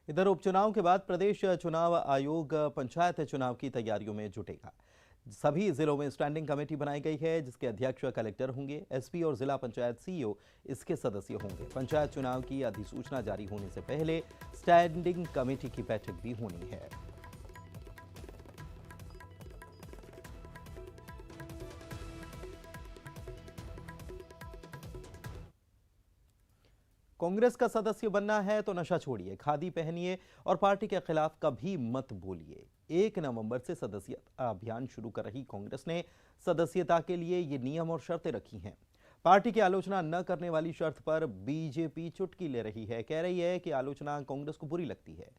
इधर उपचुनाव के बाद प्रदेश चुनाव आयोग पंचायत चुनाव की तैयारियों में जुटेगा। सभी जिलों में स्टैंडिंग कमेटी बनाई गई है, जिसके अध्यक्ष कलेक्टर होंगे। एसपी और जिला पंचायत सीईओ इसके सदस्य होंगे। पंचायत चुनाव की अधिसूचना जारी होने से पहले स्टैंडिंग कमेटी की बैठक भी होनी है। कांग्रेस का सदस्य बनना है तो नशा छोड़िए, खादी पहनिए और पार्टी के खिलाफ कभी मत बोलिए। 1 नवंबर से सदस्यता अभियान शुरू कर रही कांग्रेस ने सदस्यता के लिए ये नियम और शर्तें रखी हैं। पार्टी की आलोचना न करने वाली शर्त पर बीजेपी चुटकी ले रही है। कह रही है कि आलोचना कांग्रेस को बुरी लगती है।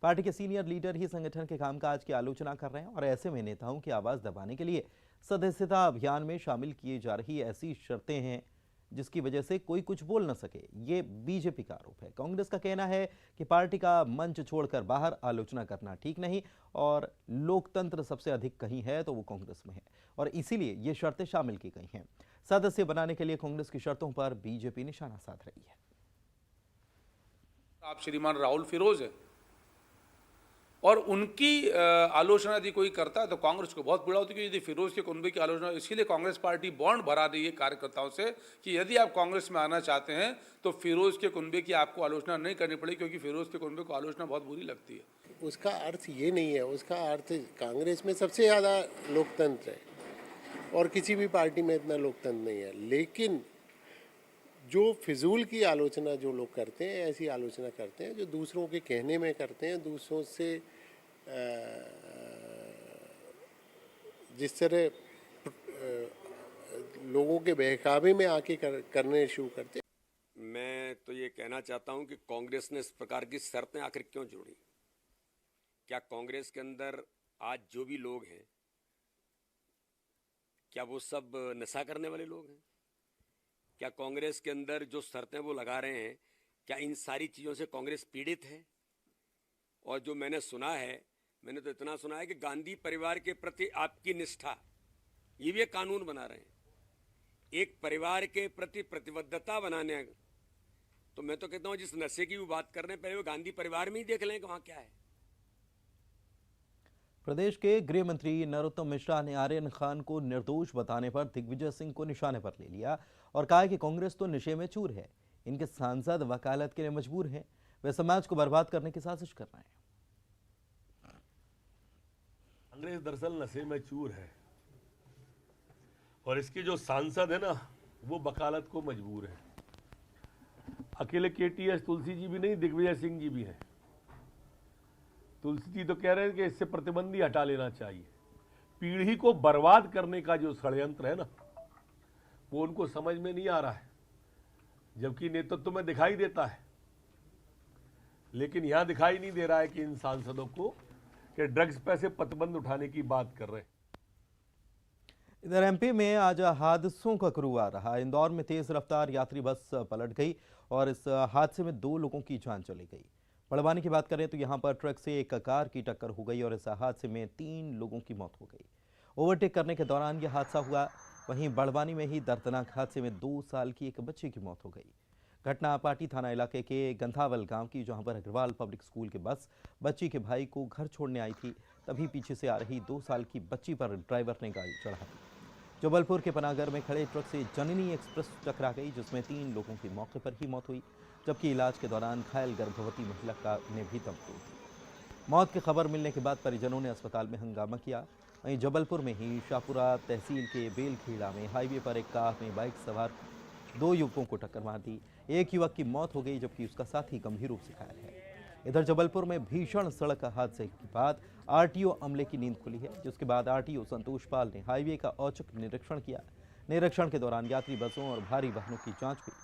पार्टी के सीनियर लीडर ही संगठन के कामकाज की आलोचना कर रहे हैं और ऐसे में नेताओं की आवाज दबाने के लिए सदस्यता अभियान में शामिल किए जा रही ऐसी शर्तें हैं जिसकी वजह से कोई कुछ बोल न सके। ये बीजेपी का आरोप है। कांग्रेस का कहना है कि पार्टी का मंच छोड़कर बाहर आलोचना करना ठीक नहीं और लोकतंत्र सबसे अधिक कहीं है तो वो कांग्रेस में है और इसीलिए ये शर्तें शामिल की गई हैं। सदस्य बनाने के लिए कांग्रेस की शर्तों पर बीजेपी निशाना साध रही है। आप श्रीमान राहुल फिरोज है और उनकी आलोचना यदि कोई करता है तो कांग्रेस को बहुत बुरा होती है। यदि फिरोज के कुनबे की आलोचना, इसीलिए कांग्रेस पार्टी बॉन्ड भरा रही है कार्यकर्ताओं से कि यदि आप कांग्रेस में आना चाहते हैं तो फिरोज के कुनबे की आपको आलोचना नहीं करनी पड़ेगी, क्योंकि फिरोज के कुनबे को आलोचना बहुत बुरी लगती है। उसका अर्थ ये नहीं है, उसका अर्थ कांग्रेस में सबसे ज़्यादा लोकतंत्र है और किसी भी पार्टी में इतना लोकतंत्र नहीं है। लेकिन जो फिजूल की आलोचना जो लोग करते हैं, ऐसी आलोचना करते हैं जो दूसरों के कहने में करते हैं, दूसरों से जिस तरह लोगों के बहकावे में आके करने शुरू करते हैं। मैं तो ये कहना चाहता हूं कि कांग्रेस ने इस प्रकार की शर्तें आखिर क्यों जोड़ी? क्या कांग्रेस के अंदर आज जो भी लोग हैं, क्या वो सब नशा करने वाले लोग हैं? क्या कांग्रेस के अंदर जो शर्तें वो लगा रहे हैं, क्या इन सारी चीज़ों से कांग्रेस पीड़ित है? और जो मैंने सुना है, मैंने तो इतना सुना है कि गांधी परिवार के प्रति आपकी निष्ठा, ये भी एक कानून बना रहे हैं, एक परिवार के प्रति प्रतिबद्धता बनाने। तो मैं तो कहता हूं जिस नशे की भी बात कर रहे हैं, पहले वो गांधी परिवार में ही देख लें कि वहां क्या है। प्रदेश के गृह मंत्री नरोत्तम मिश्रा ने आर्यन खान को निर्दोष बताने पर दिग्विजय सिंह को निशाने पर ले लिया और कहा कि कांग्रेस तो नशे में चूर है, इनके सांसद वकालत के लिए मजबूर हैं, वे समाज को बर्बाद करने की साजिश कर रहे हैं। कांग्रेस दरअसल नशे में चूर है और इसके जो सांसद है ना, वो वकालत को मजबूर है। अकेले केटीएस तुलसी जी भी नहीं, दिग्विजय सिंह जी भी हैं। तुलसी जी तो कह रहे हैं कि इससे प्रतिबंध ही हटा लेना चाहिए। पीढ़ी को बर्बाद करने का जो षड्यंत्र है ना, वो उनको समझ में नहीं आ रहा है, जबकि नेतृत्व में दिखाई देता है। लेकिन यहां दिखाई नहीं दे रहा है कि इन सांसदों को कि ड्रग्स पे से प्रतिबंध उठाने की बात कर रहे हैं। इधर एमपी में आज हादसों का करुआ रहा। इंदौर में तेज रफ्तार यात्री बस पलट गई और इस हादसे में 2 लोगों की जान चली गई। बड़वानी की बात करें तो यहां पर ट्रक से एक कार की टक्कर हो गई और इस हादसे में 3 लोगों की मौत हो गई। ओवरटेक करने के दौरान यह हादसा हुआ। वहीं बड़वानी में ही दर्दनाक हादसे में 2 साल की एक बच्ची की मौत हो गई। घटना पाटी थाना इलाके के गंधावल गांव की, जहां पर अग्रवाल पब्लिक स्कूल की बस बच्ची के भाई को घर छोड़ने आई थी, तभी पीछे से आ रही 2 साल की बच्ची पर ड्राइवर ने गाड़ी चढ़ा दी। जबलपुर के पनागर में खड़े ट्रक से जननी एक्सप्रेस टकरा गई, जिसमें 3 लोगों की मौके पर ही मौत हुई, जबकि इलाज के दौरान घायल गर्भवती महिला ने भी दम तोड़ दी। मौत की खबर मिलने के बाद परिजनों ने अस्पताल में हंगामा किया। वहीं जबलपुर में ही शाहपुरा तहसील के बेलखेड़ा में हाईवे पर एक कार में बाइक सवार 2 युवकों को टक्कर मार दी। एक युवक की मौत हो गई, जबकि उसका साथी गंभीर रूप से घायल है। इधर जबलपुर में भीषण सड़क हादसे के बाद आरटीओ अमले की नींद खुली है, जिसके बाद आरटीओ संतोष पाल ने हाईवे का औचक निरीक्षण किया। निरीक्षण के दौरान यात्री बसों और भारी वाहनों की जांच हुई।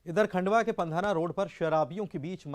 इधर खंडवा के पंधाना रोड पर शराबियों के बीच